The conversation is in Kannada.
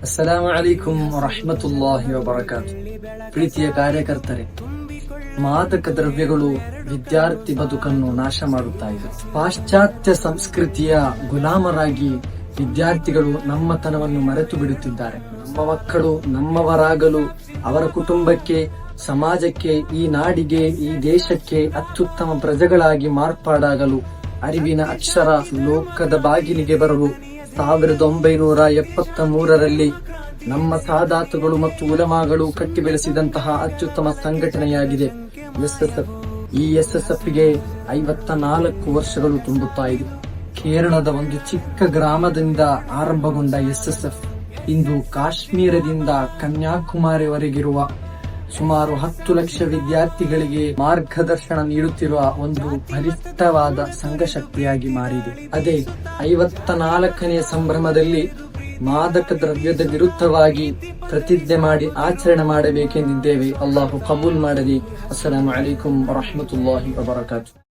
ಅಸ್ಸಲಾಮು ಅಲೈಕುಂ ವರಹಮತುಲ್ಲಾಹಿ ವಬರಕಾತು. ಪ್ರೀತಿಯ ಕಾರ್ಯಕರ್ತರೆ, ಮಾದಕ ದ್ರವ್ಯಗಳು ವಿದ್ಯಾರ್ಥಿ ಬದುಕನ್ನು ನಾಶ ಮಾಡುತ್ತಾ ಇದೆ. ಪಾಶ್ಚಾತ್ಯ ಸಂಸ್ಕೃತಿಯ ಗುಲಾಮರಾಗಿ ವಿದ್ಯಾರ್ಥಿಗಳು ನಮ್ಮತನವನ್ನು ಮರೆತು ಬಿಡುತ್ತಿದ್ದಾರೆ. ನಮ್ಮ ಮಕ್ಕಳು ನಮ್ಮವರಾಗಲು, ಅವರ ಕುಟುಂಬಕ್ಕೆ, ಸಮಾಜಕ್ಕೆ, ಈ ನಾಡಿಗೆ, ಈ ದೇಶಕ್ಕೆ ಅತ್ಯುತ್ತಮ ಪ್ರಜೆಗಳಾಗಿ ಮಾರ್ಪಾಡಾಗಲು, ಅರಿವಿನ ಅಕ್ಷರ ಲೋಕದ ಬಾಗಿಲಿಗೆ ಬರಲು 1973ರಲ್ಲಿ ನಮ್ಮ ಸಾದಾತುಗಳು ಮತ್ತು ಉಲಮಾಗಳು ಕಟ್ಟಿ ಬೆಳೆಸಿದಂತಹ ಅತ್ಯುತ್ತಮ ಸಂಘಟನೆಯಾಗಿದೆ ಎಸ್ಎಸ್ಎಫ್. ಈ ಎಸ್ಎಸ್ಎಫ್ಗೆ 54 ವರ್ಷಗಳು ತುಂಬುತ್ತಾ ಇದೆ. ಕೇರಳದ ಒಂದು ಚಿಕ್ಕ ಗ್ರಾಮದಿಂದ ಆರಂಭಗೊಂಡ ಎಸ್ಎಸ್ಎಫ್ ಇಂದು ಕಾಶ್ಮೀರದಿಂದ ಕನ್ಯಾಕುಮಾರಿವರೆಗಿರುವ ಸುಮಾರು 10 ಲಕ್ಷ ವಿದ್ಯಾರ್ಥಿಗಳಿಗೆ ಮಾರ್ಗದರ್ಶನ ನೀಡುತ್ತಿರುವ ಒಂದು ಬಲಿಷ್ಠವಾದ ಸಂಘಶಕ್ತಿಯಾಗಿ ಮಾರಿದೆ. ಅದೇ 54ನೇ ಸಂಭ್ರಮದಲ್ಲಿ ಮಾದಕ ದ್ರವ್ಯದ ವಿರುದ್ಧವಾಗಿ ಪ್ರತಿಜ್ಞೆ ಮಾಡಿ ಆಚರಣೆ ಮಾಡಬೇಕೆಂದಿದ್ದೇವೆ. ಅಲ್ಲಾಹು ಕಬೂಲ್ ಮಾಡಲಿ. ಅಸ್ಸಲಾಮು ಅಲೈಕುಂ ವರಹಮತುಲ್ಲಾಹಿ ವಬರಕಾತು.